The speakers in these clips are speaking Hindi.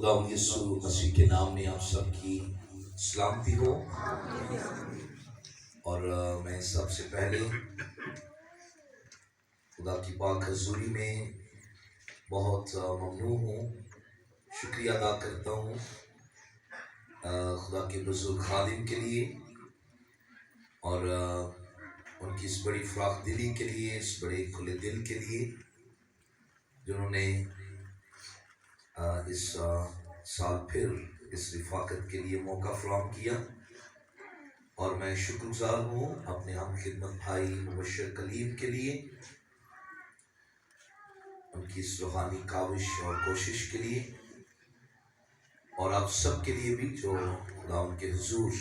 खुदा यीशु मसीह के नाम में आप सबकी सलामती हो। और मैं सबसे पहले खुदा की पाक हजूरी में बहुत ममनून हूँ, शुक्रिया अदा करता हूँ खुदा के बुजुर्ग खादिम के लिए और उनकी इस बड़ी फराख दिली के लिए, इस बड़े खुले दिल के लिए जिन्होंने इस साल फिर इस रिफाकत के लिए मौका फराहम किया। और मैं शुक्रगुजार हूँ अपने हम खिदमत भाई मुबशर कलीम के लिए, उनकी इस रूहानी काविश और कोशिश के लिए, और आप सब के लिए भी जो खुदा उनके हुजूर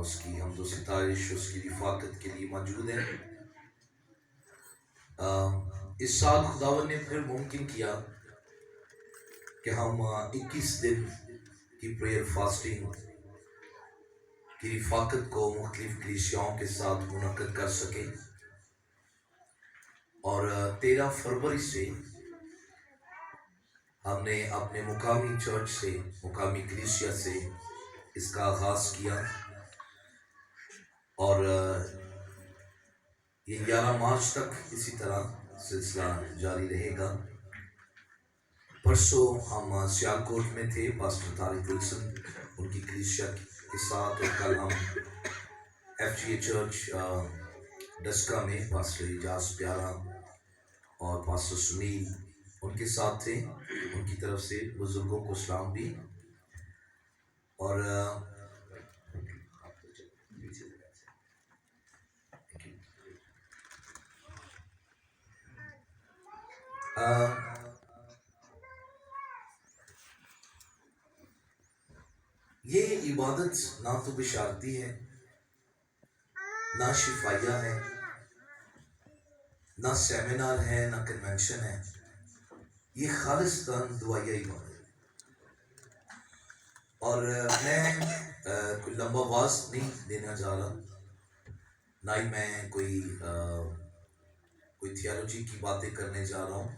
उसकी हमदो सितारिश, उसकी रिफाकत के लिए मौजूद है। इस साल खुदावन ने फिर मुमकिन किया कि हम 21 दिन की प्रेयर फास्टिंग की रिफाकत को मुख्तलिफ कलीसियाओं के साथ मुनक्कद कर सके। और 13 फरवरी से हमने अपने मुकामी चर्च से, मुकामी कलीसिया से इसका आगाज किया और ये 11 मार्च तक इसी तरह सिलसिला जारी रहेगा। परसों हम सियालकोट में थे पास्टर तारिक विल्सन उनकी कलीसिया के साथ, और कल हम FGA चर्च डस्का में पास्टर इजाज प्यारा और पास्टर सुनील उनके साथ थे। उनकी तरफ से बुजुर्गों को सलाम भी। और ये इबादत ना तो बिशारती है, ना शिफाइया है, ना सेमिनार है, ना कन्वेंशन है। ये खालिस्तान दुआया इबादत। और मैं कोई लंबा वाज नहीं देना जा रहा, ना ही मैं कोई थियोलॉजी की बातें करने जा रहा हूँ।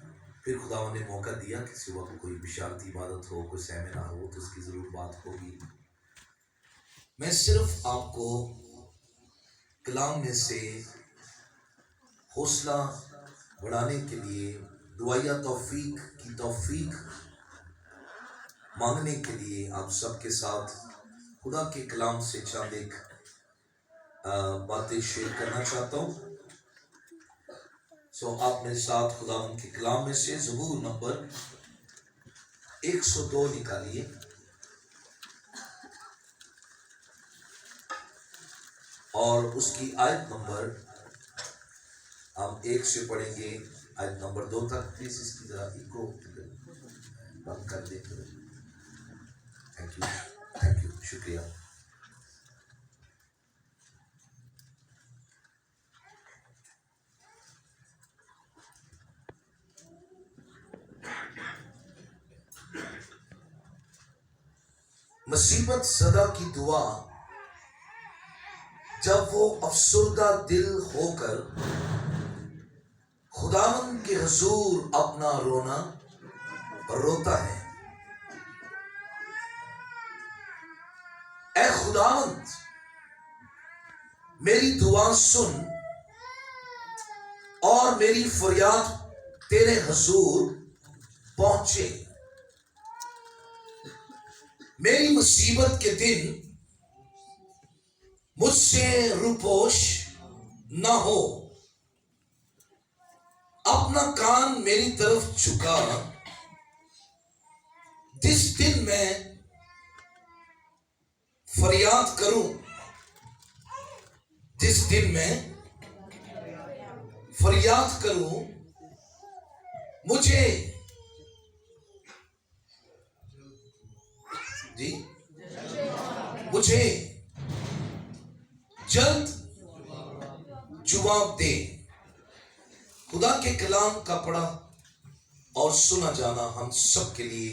फिर खुदा ने मौका दिया किसी वक्त कोई बिशारती इबादत हो, कोई सेमिनार हो, तो उसकी ज़रूर बात होगी। मैं सिर्फ आपको कलाम में से हौसला बढ़ाने के लिए, दुआया तौफीक की तौफीक मांगने के लिए आप सबके साथ खुदा के कलाम से चंद एक बातें शेयर करना चाहता हूँ। सो आप मेरे साथ खुदा के कलाम में से ज़बूर नंबर 102 निकालिए। और उसकी आयत नंबर हम 1 से पढ़ेंगे आयत नंबर 2 तक। प्लीज इसकी जरा इको बंद कर दे। थैंक यू, शुक्रिया। मुसीबत सदा की दुआ जब वो अफसुर्दा दिल होकर खुदावन के हुजूर अपना रोना रोता है। ऐ खुदावंद मेरी दुआ सुन और मेरी फरियाद तेरे हुजूर पहुंचे। मेरी मुसीबत के दिन मुझसे रुपोश ना हो, अपना कान मेरी तरफ झुका। जिस दिन मैं फरियाद करूं, जिस दिन मैं फरियाद करूं, मुझे जल्द जवाब दे। खुदा के कलाम का पढ़ा और सुना जाना हम सब के लिए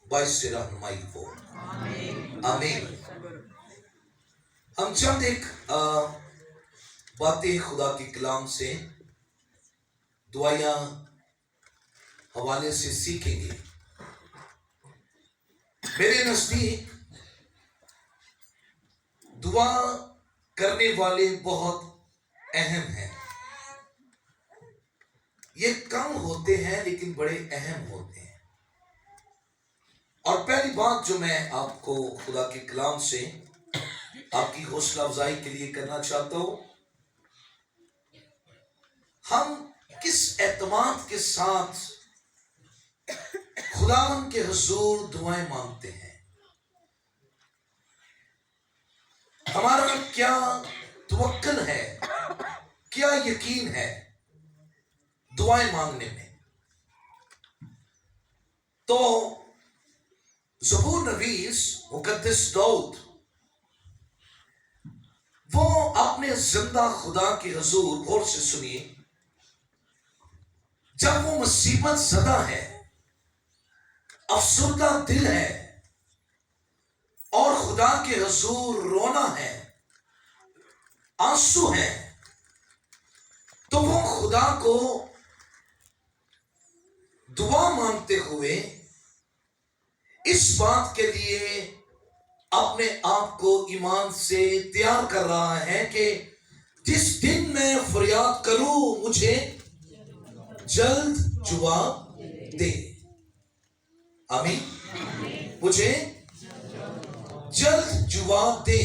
बाइस रहनुमाई हो। आमीन। हम चंद एक बातें खुदा के कलाम से दुआया हवाले से सीखेंगे। मेरे नजदीक दुआ करने वाले बहुत अहम हैं। ये कम होते हैं लेकिन बड़े अहम होते हैं। और पहली बात जो मैं आपको खुदा के कलाम से आपकी हौसला अफजाई के लिए करना चाहता हूं, हम किस एतमाद के साथ खुदावन के हुजूर दुआएं मांगते हैं। हमारा क्या तवक्कुल है, क्या यकीन है दुआएं मांगने में। तो ज़बूर नवीस मुकद्दस दाऊद वो अपने जिंदा खुदा के हुजूर, गौर से सुनिए, जब वो मुसीबत ज़दा है, अफसुर्दा दिल है और खुदा के हुजूर रोना है, आंसू है, तो वो खुदा को दुआ मांगते हुए इस बात के लिए अपने आप को ईमान से तैयार कर रहा है कि जिस दिन मैं फरियाद करूं मुझे जल्द जवाब दे। आमीन। मुझे जल्द जवाब दे।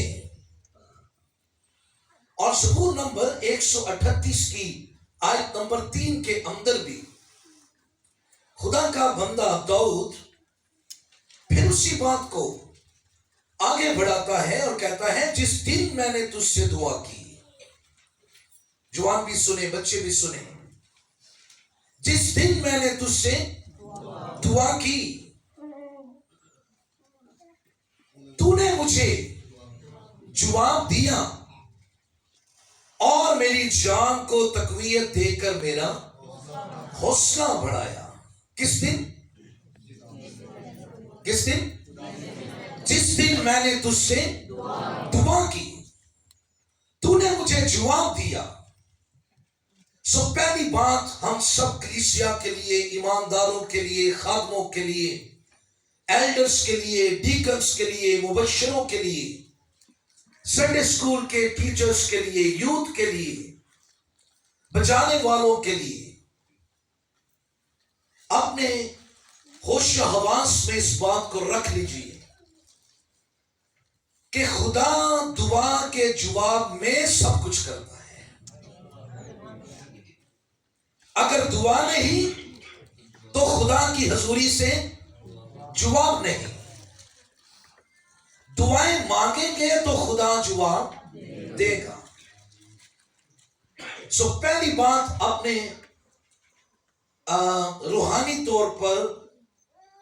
और ज़बूर नंबर 138 की आयत नंबर 3 के अंदर भी खुदा का बंदा दाऊद फिर उसी बात को आगे बढ़ाता है और कहता है, जिस दिन मैंने तुझसे दुआ की। जवान भी सुने, बच्चे भी सुने, जिस दिन मैंने तुझसे दुआ की, तूने मुझे जवाब दिया और मेरी जान को तकवीयत देकर मेरा हौसला बढ़ाया। किस दिन? किस दिन? जिस दिन मैंने तुझसे दुआ की, तूने मुझे जवाब दिया। सो पहली बात हम सब कलीसिया के लिए, ईमानदारों के लिए, खादमों के लिए, एल्डर्स के लिए, डीकन्स के लिए, मुबश्शिरों के लिए, संडे स्कूल के टीचर्स के लिए, यूथ के लिए, बजाने वालों के लिए, अपने होश हवास में इस बात को रख लीजिए कि खुदा दुआ के जवाब में सब कुछ करता है। अगर दुआ नहीं तो खुदा की हजूरी से जवाब नहीं। दुआएं मांगेंगे तो खुदा जवाब देगा। सो पहली बात अपने रूहानी तौर पर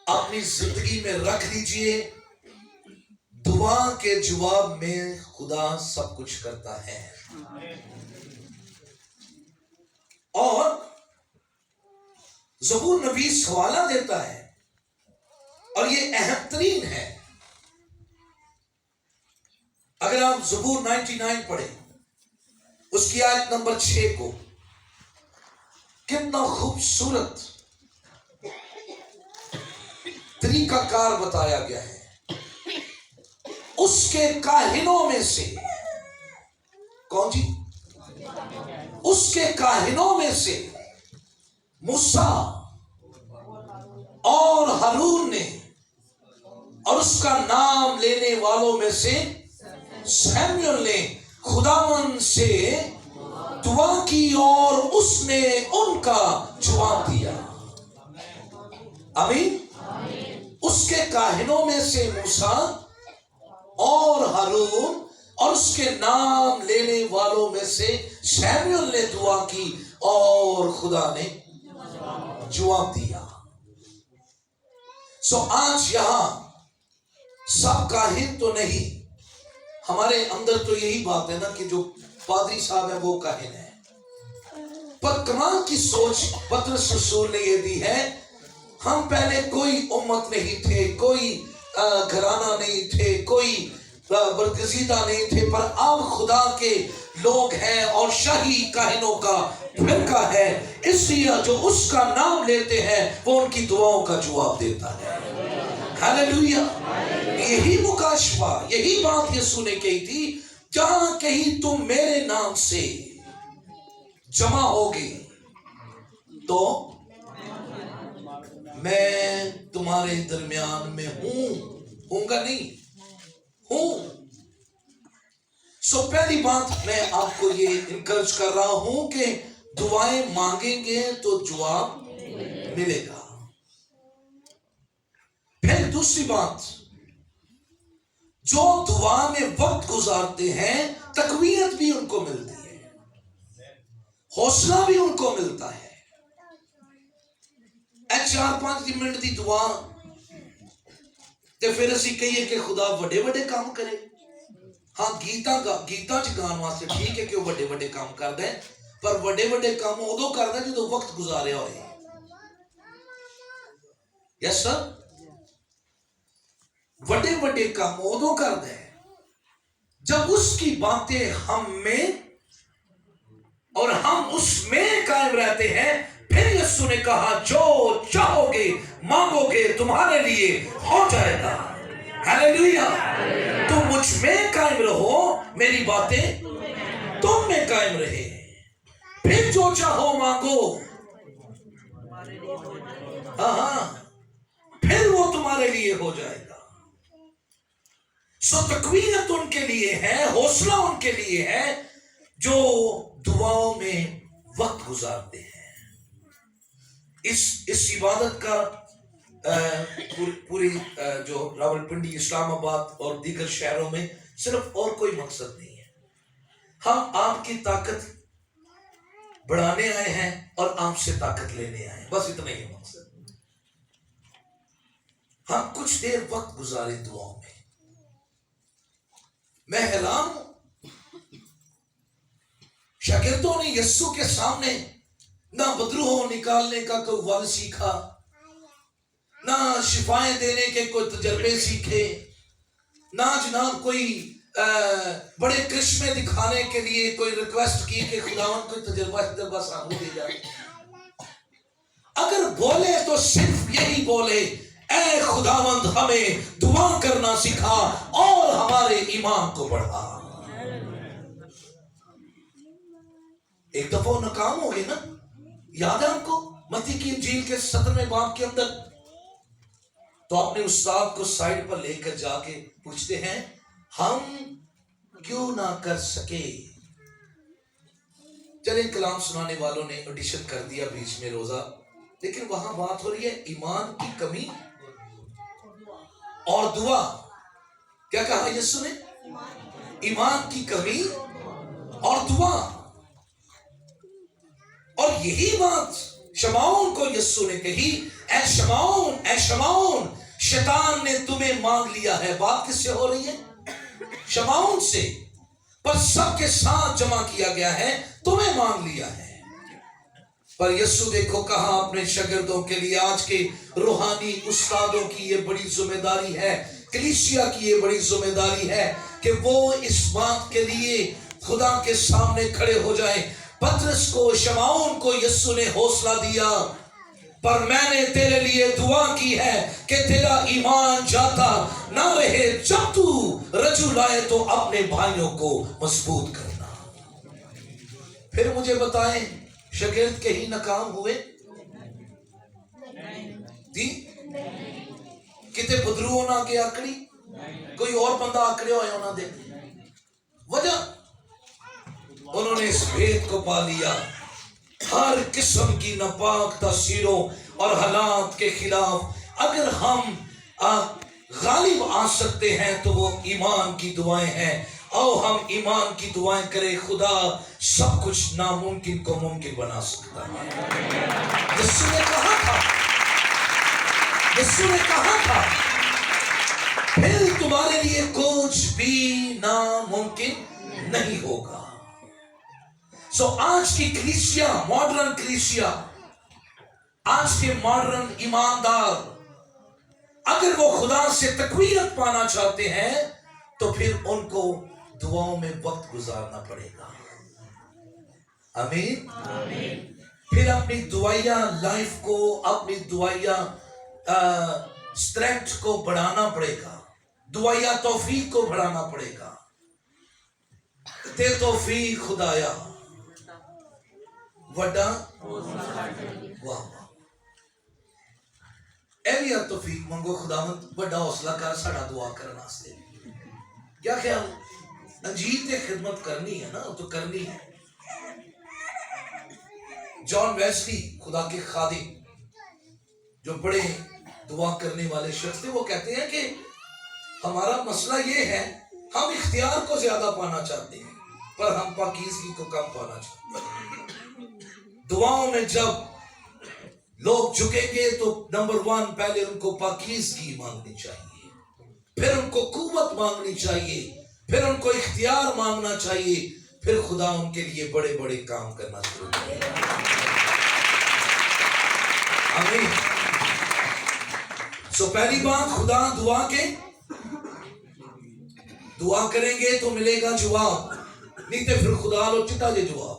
अपनी जिंदगी में रख लीजिए, दुआ के जवाब में खुदा सब कुछ करता है। और ज़बूर नवीस हवाला देता है और ये अहम तरीन है। अगर आप ज़बूर 99 पढ़े, उसकी आयत नंबर 6 को, कितना खूबसूरत तरीकाकार बताया गया है। उसके काहिनों में से, कौन जी? उसके काहिनों में से मूसा और हारून ने, और उसका नाम लेने वालों में से सैमुअल ने खुदावन से दुआ की और उसने उनका जवाब दिया। आमीन। उसके काहिनों में से मूसा और हारून और उसके नाम लेने वालों में से सैमुअल ने दुआ की और खुदा ने जवाब दिया। सो आज यहां सब काहिन तो नहीं, हमारे अंदर तो यही बात है ना कि जो पादरी साहब है वो काहिन है, पर कमाल की सोच पतरस रसूल ने यह दी है, हम पहले कोई उम्मत नहीं थे, कोई घराना नहीं थे, कोई बरगजीदा नहीं थे, पर अब खुदा के लोग हैं और शाही काहिनों का फिर कहा है इसलिए जो उसका नाम लेते हैं वो उनकी दुआओं का जवाब देता है। हालेलुया। यही मुकाशवा, यही बात यीशु ने कही थी, जहां कहीं तुम मेरे नाम से जमा होगे तो मैं तुम्हारे दरमियान में हूंगा नहीं, हूं। सो पहली बात मैं आपको ये इनकरेज कर रहा हूं कि दुआएं मांगेंगे तो जवाब मिलेगा। फिर दूसरी बात, जो दुआ में वक्त गुजारते हैं तकवीयत भी उनको मिलती है, हौसला भी उनको मिलता है। 4-5 मिनट की दुआ ते फिर असी कहिए कि खुदा बड़े बड़े काम करे। हाँ, गीता च गाने वास्ते ठीक है कि वह बड़े बड़े काम करता है, पर बड़े बड़े काम उदों करता है जो वक्त गुजारिया होए। यस सर, बड़े बड़े काम उदों करता है जब उसकी बातें हम में और हम उसमें कायम रहते हैं। फिर यीशु ने कहा जो चाहोगे मांगोगे तुम्हारे लिए हो जाएगा। हालेलुया। तुम मुझ में कायम रहो, मेरी बातें तुम में कायम रहे, फिर जो चाहो मांगो। हाँ, फिर वो तुम्हारे लिए हो जाएगा। सो तकवीयत उनके लिए है, हौसला उनके लिए है जो दुआओं में वक्त गुजारते हैं। इस इबादत का पूरी जो रावलपिंडी, इस्लामाबाद और दीगर शहरों में सिर्फ और कोई मकसद नहीं है। हम आपकी ताकत बढ़ाने आए हैं और आपसे ताकत लेने आए हैं, बस इतना ही मकसद। हम कुछ देर वक्त गुजारे दुआओं में। मैं हैरान हूं, शागिर्दों ने यीशु के सामने ना बदरूहों निकालने का कोई वल सीखा, ना शिफाएं देने के कोई तजर्बे सीखे, ना जनाब कोई बड़े करिश्मे दिखाने के लिए कोई रिक्वेस्ट की कि खुदावंद कोई तजर्बा सामने दे जाए। अगर बोले तो सिर्फ यही बोले, ऐ खुदावंद हमें दुआ करना सिखा और हमारे ईमान को बढ़ा। एक दफा वो नाकाम हो गए ना, याद है आपको मत्ती की इंजील के 17वें बाब के अंदर। तो अपने उस्ताद को साइड पर लेकर जाके पूछते हैं हम क्यों ना कर सके। चले कलाम सुनाने वालों ने ऑडिशन कर दिया बीच में रोजा, लेकिन वहां बात हो रही है ईमान की कमी और दुआ। क्या कहा यीशु ने? ईमान की कमी और दुआ। और यही बात शमाउन को यीशु ने कही, ऐ शमाउन, शैतान ने तुम्हें मांग लिया है। बात किससे हो रही है? शमाउन से, पर सबके साथ जमा किया गया है, तुम्हें मांग लिया है। पर यीशु देखो कहा अपने शागिर्दों के लिए, आज के रूहानी उस्तादों की ये बड़ी जिम्मेदारी है, कलीसिया की ये बड़ी जिम्मेदारी है कि वो इस बात के लिए खुदा के सामने खड़े हो जाए। पतरस को, शमाउन को यीशु ने हौसला दिया, पर मैंने तेरे लिए दुआ की है कि तेरा ईमान जाता ना रहे, जब तू रजू लाए तो अपने भाइयों को मजबूत करना। फिर मुझे बताएं, शागिर्द कहीं नाकाम हुए? किते बदरू ना के आकड़ी, कोई और बंदा आकड़े होए उन्होंने वजह, उन्होंने इस भेद को पा लिया। हर किस्म की नापाक तासीरों और हालात के खिलाफ अगर हम गालिब आ सकते हैं तो वो ईमान की दुआएं हैं। आओ हम ईमान की दुआएं करें, खुदा सब कुछ नामुमकिन को मुमकिन बना सकता है। यीशु ने कहा था फिर तुम्हारे लिए कुछ भी नामुमकिन नहीं होगा। सो आज की कलीसिया, मॉडर्न कलीसिया, आज के मॉडर्न ईमानदार अगर वो खुदा से तकवीयत पाना चाहते हैं तो फिर उनको दुआओं में वक्त गुजारना पड़ेगा। आमीन। फिर अपनी दुआया लाइफ को, अपनी दुआया स्ट्रेंथ को बढ़ाना पड़ेगा, दुआया तौफीक को बढ़ाना पड़ेगा। ते तौफीक खुदाया वड्डा वाह एलिया तौफीक मंगो खुदावंद वड्डा हौसला कर साडा दुआ करने वास्ते। क्या ख्याल, अंजीर ते खिदमत करनी है ना, तो करनी है। जॉन वेस्ली खुदा के खादिम जो बड़े दुआ करने वाले शख्स थे, वो कहते हैं कि हमारा मसला ये है, हम इख्तियार को ज्यादा पाना चाहते हैं पर हम पाकीज़गी को कम पाना चाहते हैं। दुआओं में जब लोग झुकेंगे तो नंबर 1 पहले उनको पाकीज़गी मांगनी चाहिए, फिर उनको कुव्वत मांगनी चाहिए, फिर उनको इख्तियार मांगना चाहिए, फिर खुदा उनके लिए बड़े बड़े काम करना शुरू करेगा। आमीन। सो पहली बात, खुदा दुआ करेंगे तो मिलेगा जवाब, नहीं तो फिर खुदा लो चिट्टा जे जवाब।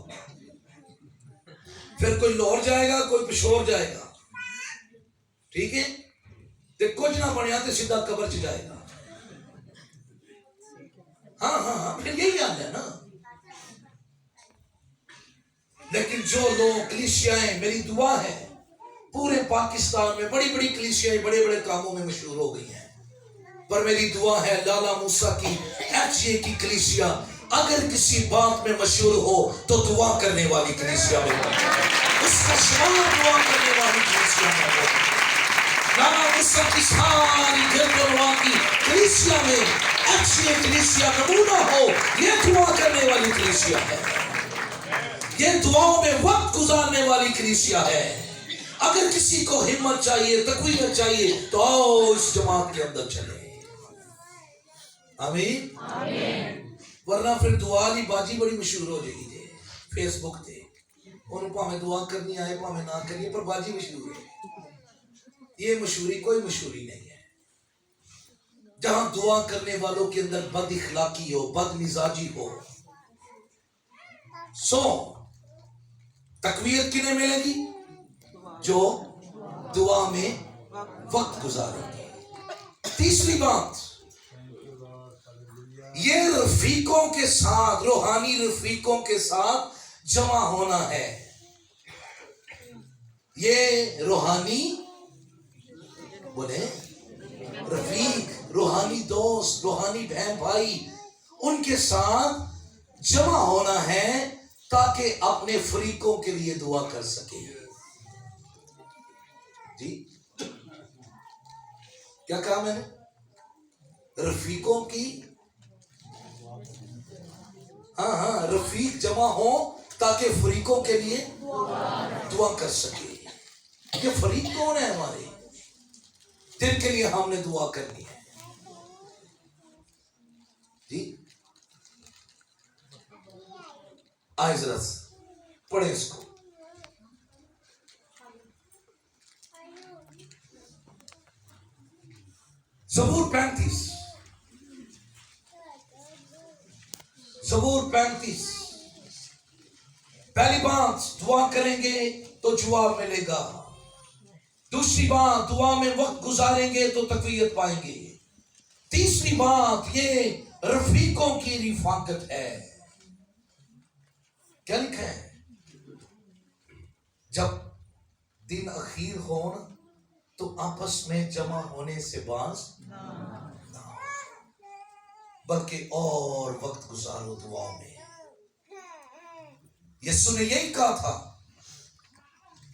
फिर कोई लाहौर जाएगा, कोई पिशोर जाएगा, ठीक है, तो कुछ ना बनया तो सीधा कब्र च जाएगा। हाँ, फिर यही हाल है ना। लेकिन जो लोग कलीसियाएं, मेरी दुआ है पूरे पाकिस्तान में बड़ी बड़ी कलीसियाएं बड़े बड़े कामों में मशहूर हो गई हैं, पर मेरी दुआ है लाला मूसा की FGA की कलीसिया अगर किसी बात में मशहूर हो तो दुआ करने वाली कलीसिया में, उसका शुमार दुआ करने वाली कलीसिया में। लाला मूसा की सारी जलवा की कलीसिया में FGA कलीसिया नमूना हो, ये दुआ करने वाली कलीसिया है, ये दुआओं में वक्त गुजारने वाली कलीसिया है। अगर किसी को हिम्मत चाहिए, तकवीयत चाहिए, तो आओ इस जमात के अंदर चले। आमीन। वरना फिर दुआ की बाजी बड़ी मशहूर हो जाएगी फेसबुक पे, उन्होंने भावें दुआ करनी आए भावें ना करिए, पर बाजी मशहूर है। ये मशहूरी कोई मशहूरी नहीं है। जहां दुआ करने वालों के अंदर बद इखलाकी हो, बद मिजाजी हो, सो तकवीयत किन्हें मिलेगी? जो दुआ में वक्त गुजारेंगे। तीसरी बात, ये रफीकों के साथ, रूहानी रफीकों के साथ जमा होना है। ये रूहानी बोले रफीक, रूहानी दोस्त, रूहानी बहन भाई, उनके साथ जमा होना है ताकि अपने फरीकों के लिए दुआ कर सके। जी क्या कहा मैंने? रफीकों की, हाँ, रफीक जमा हो ताकि फरीकों के लिए दुआ कर सके। ये फरीक कौन है हमारे, जिनके लिए हमने दुआ करनी है? जी आए जरा पढ़े इसको। ज़बूर 35, ज़बूर 35। पहली बात, दुआ करेंगे तो जवाब मिलेगा। दूसरी बात, दुआ में वक्त गुजारेंगे तो तकवीयत पाएंगे। तीसरी बात, ये रफीकों की रिफाकत है। क्या लिखा है? जब दिन अखीर हो ना, तो आपस में जमा होने से बाज ना, बल्कि और वक्त गुजारो दुआओं में। यीशु ने यही कहा था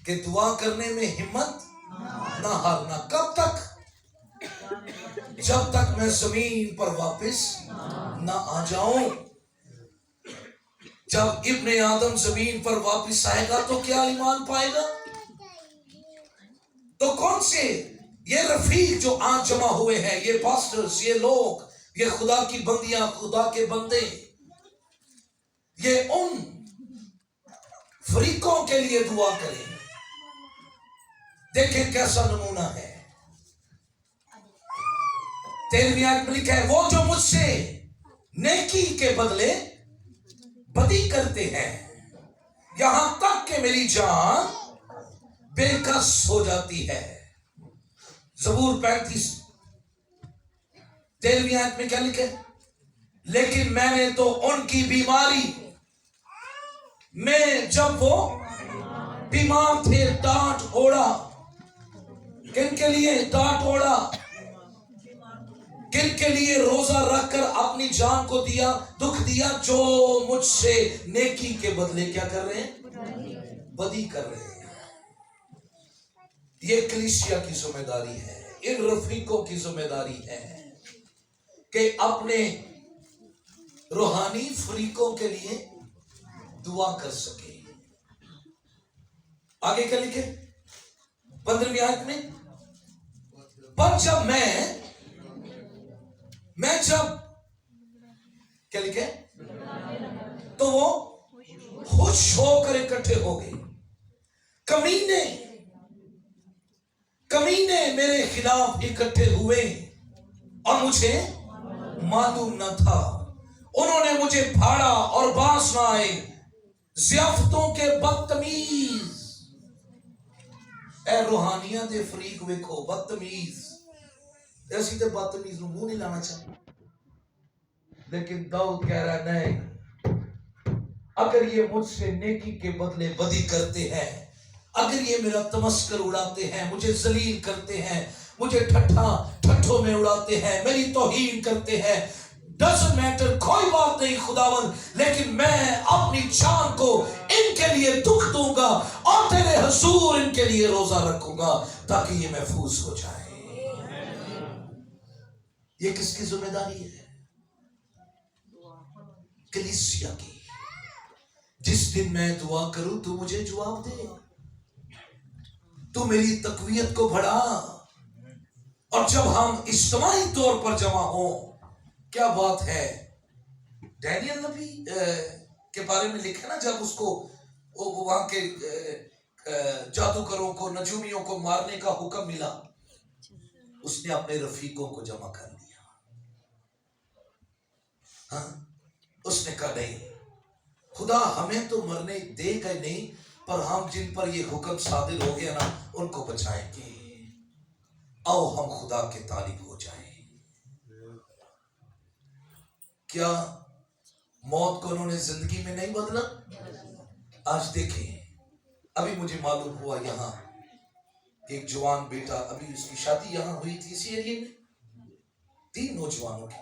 कि दुआ करने में हिम्मत ना हारना। कब तक? जब तक मैं जमीन पर वापस ना आ जाऊं। जब इब्ने आदम जमीन पर वापस आएगा तो क्या ईमान पाएगा? तो कौन से ये रफीक जो आज जमा हुए हैं, ये पास्टर्स, ये लोग, ये खुदा की बंदियां, खुदा के बंदे, ये उन फरीकों के लिए दुआ करें। देखें कैसा नमूना है। 13वीं आयत में लिखा है, वो जो मुझसे नेकी के बदले बदी करते हैं, यहां तक कि मेरी जान बेकस हो जाती है। ज़बूर 35 13वीं आयत में क्या लिखे? लेकिन मैंने तो उनकी बीमारी में, जब वो बीमार थे, डांट ओढ़ा। किन के लिए डांट ओढ़ा? किन के लिए रोजा रखकर अपनी जान को दिया, दुख दिया? जो मुझसे नेकी के बदले क्या कर रहे हैं? बदी कर रहे हैं। ये कलीसिया की जिम्मेदारी है, इन रफीकों की जिम्मेदारी है कि अपने रूहानी फरीकों के लिए दुआ कर सके। आगे क्या लिखे 15वीं आयत में? पर जब मैं जब क्या लिखे? तो वो खुश होकर इकट्ठे हो गए। कमीने मेरे खिलाफ इकट्ठे हुए और मुझे मालूम न था। उन्होंने मुझे फाड़ा और बांस न आए। ज़ियाफतों के बदतमीज, ए रूहानिया दे फरीक वेखो, बदतमीज। ऐसी तो बदतमीज ਨੂੰ मुंह नहीं लाना चाहिए, लेकिन दाऊद कह रहा नहीं, अगर ये मुझसे नेकी के बदले बदी करते हैं, अगर ये मेरा तमस्कर उड़ाते हैं, मुझे जलील करते हैं, मुझे ठट्ठों में उड़ाते हैं, मेरी तौहीन करते हैं, डजंट मैटर, कोई बात नहीं खुदावन, लेकिन मैं अपनी जान को इनके लिए दुख दूंगा और तेरे हुजूर इनके लिए रोजा रखूंगा ताकि ये महफूज हो जाए। ये किसकी जिम्मेदारी है? कलीसिया की। जिस दिन मैं दुआ करूं तू मुझे जवाब दे, तू मेरी तकवीयत को बढ़ा। और जब हम इज्तिमाई तौर पर जमा हो, क्या बात है, डैनियल नबी के बारे में लिखे ना, जब उसको वहां के जादूगरों को, नजूमियों को मारने का हुक्म मिला, उसने अपने रफीकों को जमा कर लिया। हाँ, उसने कहा नहीं, खुदा हमें तो मरने देगा नहीं, पर हम जिन पर ये हुक्म सादिर हो गया ना, उनको बचाएंगे। आओ हम खुदा के तालिब हो जाएं। क्या मौत को उन्होंने जिंदगी में नहीं बदला? आज देखें, अभी मुझे मालूम हुआ यहां एक जवान बेटा, अभी उसकी शादी यहां हुई थी इसी एरिया में, 3 नौजवानों की,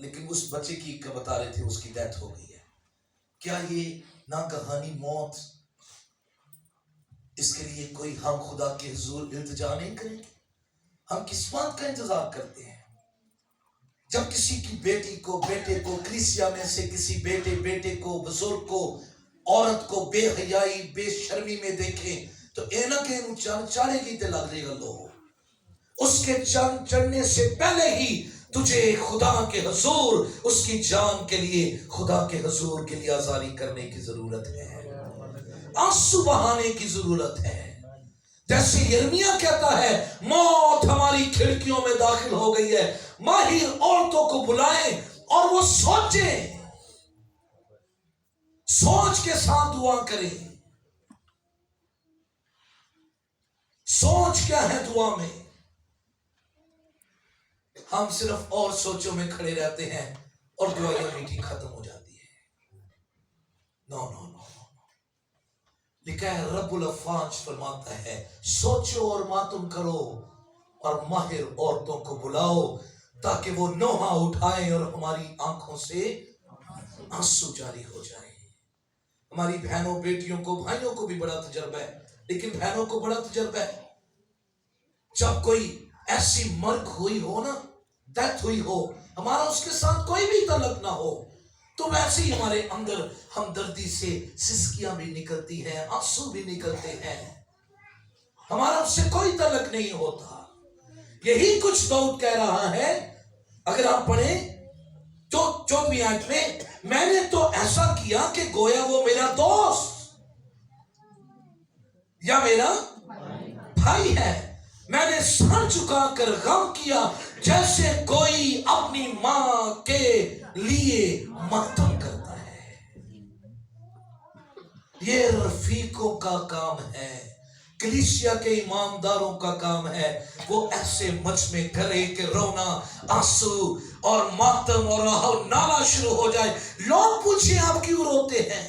लेकिन उस बच्चे की बता रहे थे उसकी डेथ हो गई है। क्या ये ना कहानी मौत, इसके लिए कोई हम खुदा के हुजूर इल्तिजा नहीं करेंगे? हम किस बात का इंतजार करते हैं? जब किसी की बेटी को, बेटे को, कलीसिया में से किसी बेटे को, बुजुर्ग को, औरत को बेहयाई, बेशर्मी में देखें तो एना के चरण चढ़ेगी ते लग जाएगा लो। उसके चरण चढ़ने से पहले ही तुझे खुदा के हुजूर, उसकी जान के लिए, खुदा के हुजूर के लिए आज़ारी करने की जरूरत है, आंसू बहाने की जरूरत है। जैसे यिर्मयाह कहता है, मौत हमारी खिड़कियों में दाखिल हो गई है, माहिर औरतों को बुलाएं और वो सोचें, सोच के साथ दुआ करें। सोच क्या है दुआ में? हम सिर्फ और सोचों में खड़े रहते हैं और दुआएं मीठी खत्म हो जाती है। नो नो नो, लिखा है, रब्बुल अफ़वाज फरमाता है, सोचो और मातम करो और माहिर औरतों को बुलाओ ताकि वो नोहा उठाएं और हमारी आंखों से आंसू जारी हो जाए। हमारी बहनों, बेटियों को, भाइयों को भी बड़ा तजर्बा है, लेकिन बहनों को बड़ा तजर्बा है, जब कोई ऐसी मर्ग हुई हो ना, डेथ हुई हो, हमारा उसके साथ कोई भी तल्लुक ना हो, तो वैसे ही हमारे अंदर हमदर्दी से सिसकियां भी निकलती हैं, आंसू भी निकलते हैं, हमारा उससे कोई तल्लुक नहीं होता। यही कुछ दाऊद कह रहा है। अगर आप पढ़े तो 14वीं आयत में, मैंने तो ऐसा किया कि गोया वो मेरा दोस्त या मेरा भाई है। मैंने सर झुकाकर गम किया जैसे कोई अपनी मां के लिए मातम करता है। ये रफीकों का काम है, कलीसिया के ईमानदारों का काम है। वो ऐसे मच में करे कि रोना, आंसू और मातम और नाला शुरू हो जाए। लोग पूछे आप क्यों रोते हैं,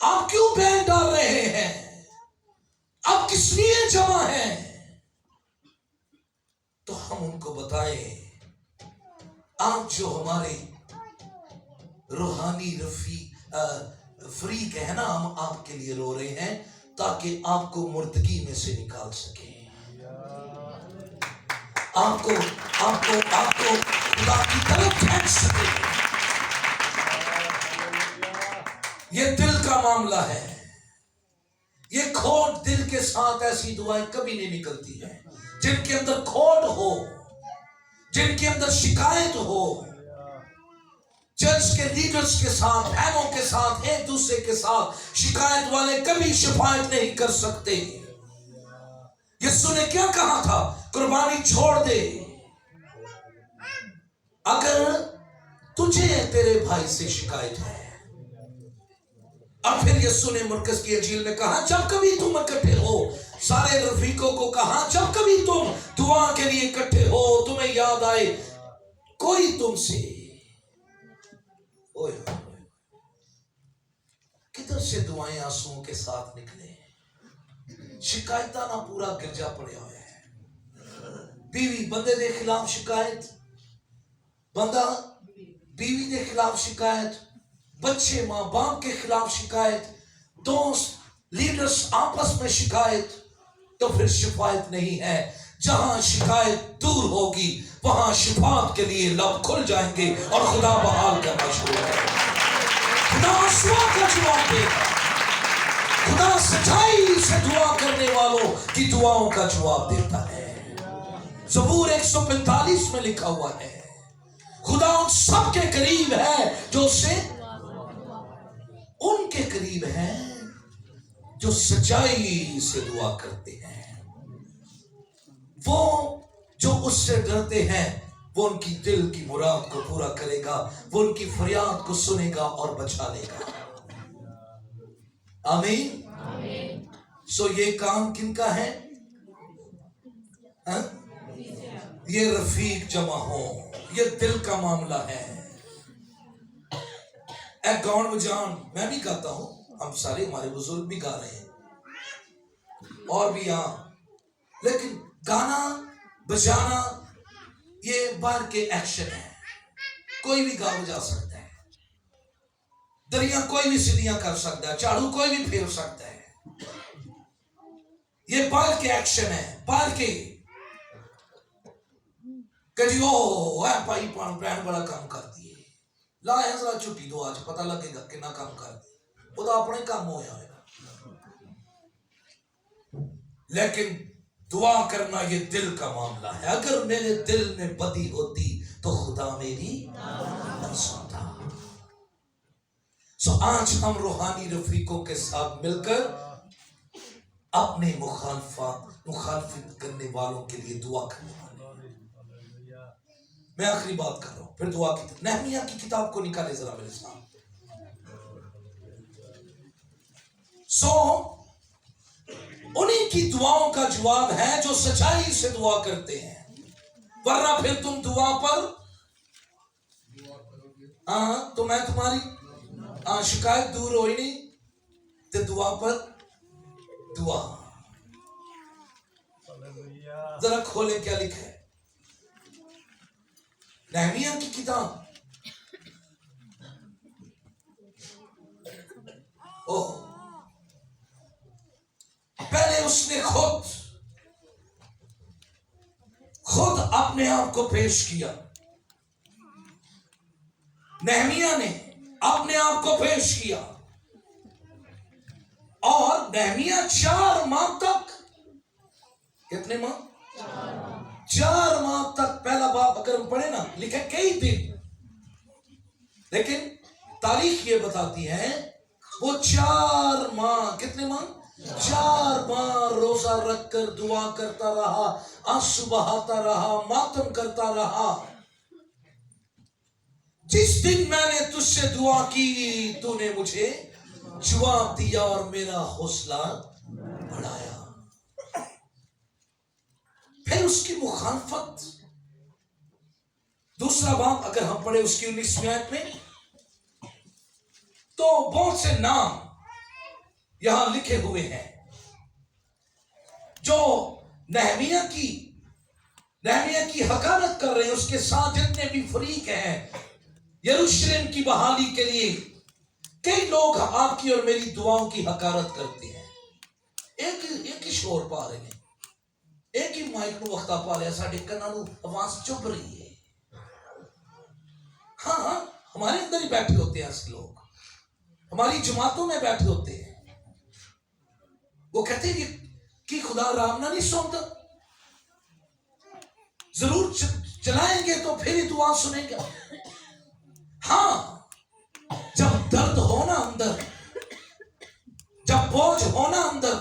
आप क्यों बैन डाल रहे हैं, आप किस लिए जमा हैं? तो हम उनको बताएं, आप जो हमारे रूहानी फ्रीक है ना, हम आपके लिए रो रहे हैं ताकि आपको मुर्दगी में से निकाल सके, आपको आपको आपको खुदा की तरफ खींच सके। ये दिल का मामला है। ये खोट दिल के साथ ऐसी दुआएं कभी नहीं निकलती है। जिनके अंदर खोट हो, जिनके अंदर शिकायत हो, चर्च के लीडर्स के साथ, बहनों के साथ, एक दूसरे के साथ शिकायत वाले कभी शिफायत नहीं कर सकते। यीशु ने क्या कहा था? कुर्बानी छोड़ दे। अगर तुझे तेरे भाई से शिकायत है। अब फिर यीशु ने मरकस की इंजील में कहा, जब कभी तुम इकट्ठे हो, सारे रफीकों को कहा, जब कभी तुम दुआ के लिए इकट्ठे हो, तुम्हें याद आए कोई तुमसे, ओए किधर से दुआएं आंसुओं के साथ निकले। शिकायता ना पूरा गिरजा पड़े हुए है। बीवी बंदे के खिलाफ शिकायत, बंदा बीवी के खिलाफ शिकायत, बच्चे मां बाप के खिलाफ शिकायत, दोस्त लीडर्स आपस में शिकायत। तो फिर शिफायत नहीं है। जहां शिकायत दूर होगी वहां शिफात के लिए लब खुल जाएंगे और खुदा बहाल करना शुरू करेगा। खुदा आंसुओं का जवाब देगा। खुदा सच्चाई से दुआ करने वालों की दुआओं का जवाब देता है। ज़बूर 145 में लिखा हुआ है, खुदा उन सबके करीब है जो उससे, उनके करीब है जो सच्चाई से दुआ करते हैं। वो जो उससे डरते हैं वो उनकी दिल की मुराद को पूरा करेगा, वो उनकी फरियाद को सुनेगा और बचा लेगा। आमीन। सो ये काम किनका है? ये रफीक जमा हो, ये दिल का मामला है। एक गाउन बजान मैं भी गाता हूं, हम सारे हमारे बुजुर्ग भी गा रहे हैं और भी लेकिन गाना बजाना ये बाहर के एक्शन है। कोई भी गा बजा सकता है, दरिया कोई भी सीधियां कर सकता है, झाड़ू कोई भी फेर सकता है। ये बाहर के एक्शन है, बाहर के कभी भाई भैन बड़ा काम करती है, ला जरा छुट्टी दो, आज पता लगेगा कितना काम करती, वो तो अपने काम हो जाएगा। लेकिन दुआ करना ये दिल का मामला है। अगर मेरे दिल में बदी होती तो खुदा मेरी न सुनता। सो आज हम रूहानी रफीकों के साथ मिलकर अपने मुखालफत करने वालों के लिए दुआ करने वाले। मैं आखिरी बात कर रहा हूं, फिर दुआ की। नहमिया की किताब को निकाले जरा मेरे साथ। उन्हीं की दुआओं का जवाब है जो सच्चाई से दुआ करते हैं, वरना फिर तुम दुआ पर तो मैं तुम्हारी शिकायत दूर हो ही नहीं, तो दुआ पर दुआ। जरा खोले क्या लिखा है नहमिया की किताब। पहले उसने खुद अपने आप को पेश किया। नहमिया ने अपने आप को पेश किया और नहमिया 4 माह तक, कितने माह? 4 माह तक। पहला बाब अगर हम पढ़े ना, लिखे कई दिन, लेकिन तारीख ये बताती है वो 4 माह, कितने माह? 4 माह रोजा रखकर दुआ करता रहा, आंसू बहाता रहा, मातम करता रहा। जिस दिन मैंने तुझसे दुआ की तूने मुझे जवाब दिया और मेरा हौसला बढ़ाया। फिर उसकी मुखालफत, दूसरा बाब अगर हम पढ़े उसकी 19वीं आयत में, तो बहुत से नाम यहां लिखे हुए हैं जो नहमिया की हकारत कर रहे हैं। उसके साथ जितने भी फरीक हैं यरूशलेम की बहाली के लिए, कई लोग आपकी और मेरी दुआओं की हकारत करते हैं। एक ही शोर पा रहे हैं, एक ही माइक ਨੂੰ ਵਖਤਾ ਪਾ ਲਿਆ, ਸਾਡੇ ਕੰਨਾਂ ਨੂੰ आवाज चुभ रही है। हाँ, हमारे अंदर ही बैठे होते हैं ऐसे लोग, हमारी जमातों में बैठे होते हैं। वो कहते हैं कि खुदा रामना नहीं सुनता, जरूर चलाएंगे तो फिर ही दुआ सुनेगा। हाँ, जब दर्द हो ना अंदर, जब बोझ हो ना अंदर,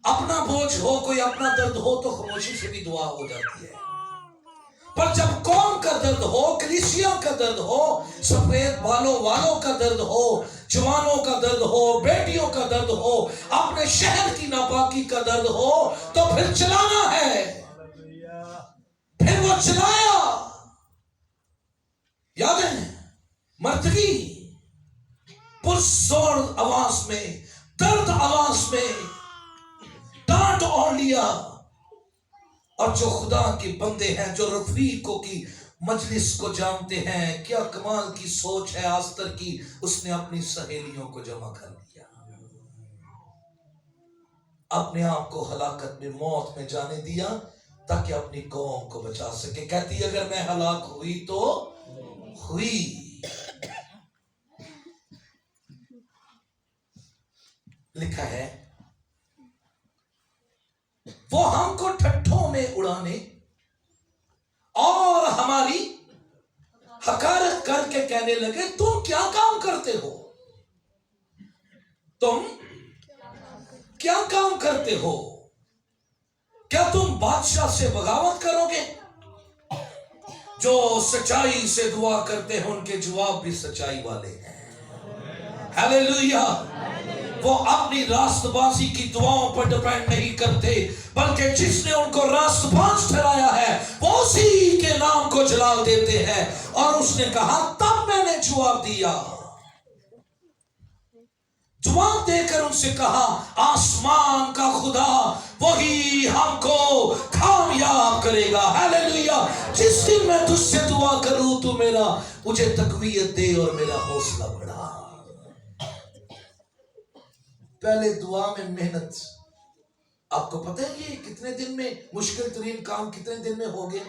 अपना बोझ हो, कोई अपना दर्द हो, तो खामोशी से भी दुआ हो जाती है। पर जब कौम का दर्द हो, कलीसिया का दर्द हो, सफेद बालों वालों का दर्द हो, जवानों का दर्द हो, बेटियों का दर्द हो, अपने शहर की नापाकी का दर्द हो, तो फिर चलाना है। फिर वो चलाया। याद है मर्दगी पुरजोर आवाज में, दर्द आवाज में डांट और लिया। और जो खुदा के बंदे हैं, जो रफीकों की मजलिस को जानते हैं, क्या कमाल की सोच है आस्तर की, उसने अपनी सहेलियों को जमा कर लिया, अपने आप को हलाकत में, मौत में जाने दिया ताकि अपनी कौम को बचा सके। कहती अगर मैं हलाक हुई तो हुई। लिखा है वो हमको ठट्ठों में उड़ाने और हमारी हकारत करके कहने लगे, तुम क्या काम करते हो? तुम क्या काम करते हो? क्या तुम बादशाह से बगावत करोगे? जो सच्चाई से दुआ करते हैं उनके जवाब भी सच्चाई वाले हैं। हालेलुया। वो अपनी रास्तबाजी की दुआओं पर डिपेंड नहीं करते, बल्कि जिसने उनको रास्तबाज ठहराया है वो उसी के नाम को जलाल देते हैं। और उसने कहा तब मैंने जवाब दिया, जवाब देकर उनसे कहा, आसमान का खुदा वही हमको कामयाब करेगा। हालेलुया। जिस दिन मैं तुझसे दुआ करूं तू मुझे तकवीयत दे और मेरा हौसला बढ़ा। पहले दुआ में मेहनत। आपको पता है ये कितने दिन में, मुश्किल तरीन काम कितने दिन में हो गया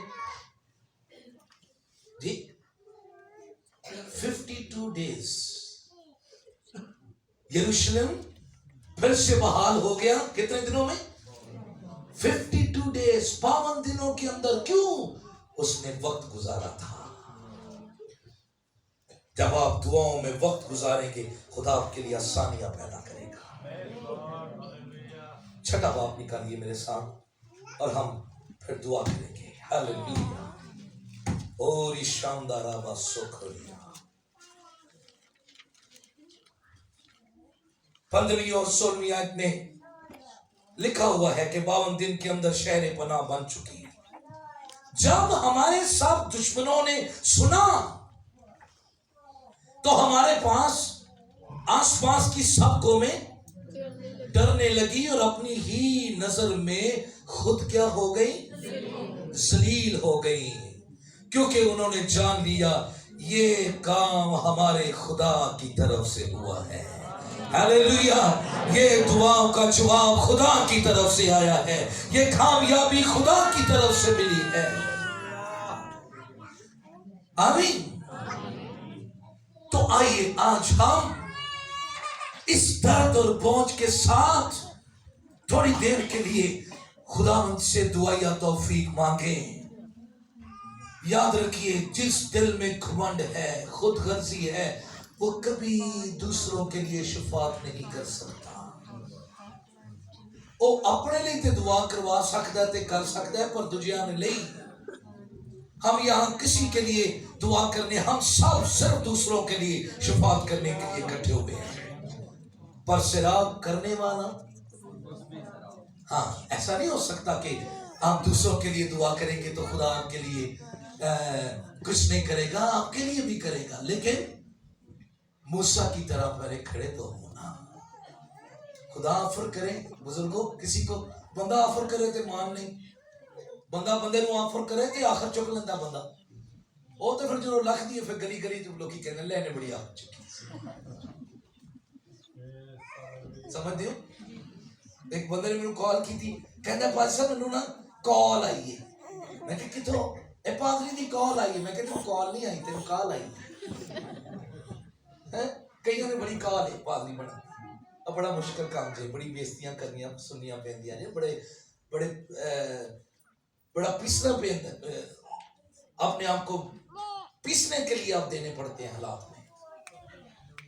जी? 52 डेज। यरूशलेम फिर से बहाल हो गया। कितने दिनों में? 52 डेज, 52 दिनों के अंदर। क्यों? उसने वक्त गुजारा था। जब आप दुआओं में वक्त गुजारेंगे, खुदा आपके लिए आसानियां पैदा करेगा। छठा बाप निकालिए मेरे साथ और हम फिर दुआ करेंगे। हालेलुया। और शानदार आवाज सुखरिया। 15वीं और 16वीं आयत में लिखा हुआ है कि 52 दिन के अंदर शहर पनाह बन चुकी है। जब हमारे सब दुश्मनों ने सुना तो हमारे पास आसपास की सब कौमें डरने लगी और अपनी ही नजर में खुद क्या हो गई? जलील हो गई, क्योंकि उन्होंने जान लिया ये काम हमारे खुदा की तरफ से हुआ है। हालेलुया। ये दुआओं का जवाब खुदा की तरफ से आया है, ये कामयाबी खुदा की तरफ से मिली है। आमीन। तो आइए आज हम इस दर्द और बोझ के साथ थोड़ी देर के लिए खुदा से दुआ या तौफीक मांगे। याद रखिए, जिस दिल में घमंड है, खुद गर्जी है, वो कभी दूसरों के लिए शफात नहीं कर सकता। वो अपने लिए तो दुआ करवा सकता है, कर सकता है, पर दूजिया ने नहीं। हम यहां किसी के लिए दुआ करने, हम सब सिर्फ दूसरों के लिए शफात करने के लिए इकट्ठे हुए हैं। पर सिराग करने वाला। हाँ, ऐसा नहीं हो सकता कि आप दूसरों के लिए दुआ करेंगे तो खुदा आपके लिए कुछ नहीं करेगा, आपके लिए भी करेगा। लेकिन मूसा की तरह पहले खड़े तो होना। खुदा ऑफर करे बुजुर्गों, किसी को बंदा ऑफर करे तो मान नहीं, बंदा बंदे ਨੂੰ ऑफर करे तो आखिर चुक लेंदा बंदा। वो तो फिर जो लख दी फिर गली गली लोग कहने लेने बड़ी आखिर चुकी। समझ दियो। एक बंदे ने मेरे कॉल की थी, कहता पाज साहब मैनू ना कॉल आई है। मैं कहा किथों? ए पादरी दी कॉल आई है। मैं कहता कॉल नहीं आई, तेन कॉल आई है। कई ने बड़ी कॉल है पादरी बना, अब बड़ा मुश्किल काम है, बड़ी बेइज्जतियां करनियां सुननियां पैंदियां ने, बड़े बड़े बड़ा पीसना पैंदा, अपने आप को पीसने के लिए आप देने पड़ते हैं हालात में।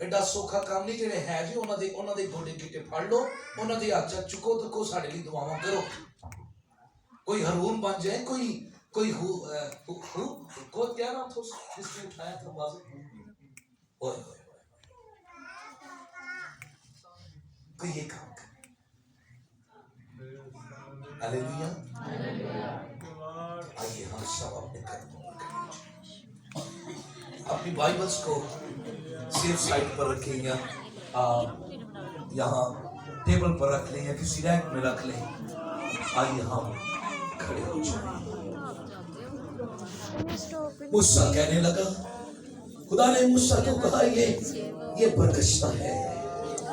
एडा सौखा काम नहीं। जेडे है जी उन्हां दे गोडे गिटे फड़ लो, उन्हां दे हाथ चुको तो को साडे लई दुआवां करो। कोई हारून बन जाए, कोई को क्या नाम था जिसने उठाया था बाजू, ओए कोई ये काम करे। हालेलुया। आइए हम सब अपने कदमों पर खड़े हो जाएं, अपनी बाइबल्स को सेफ साइड पर रखें या यहाँ टेबल पर रख लें या किसी रैक में रख लें। आइए हम खड़े हो जाएं। मूसा कहने लगा, खुदा ने मूसा को कहा ये बरकश्ता है,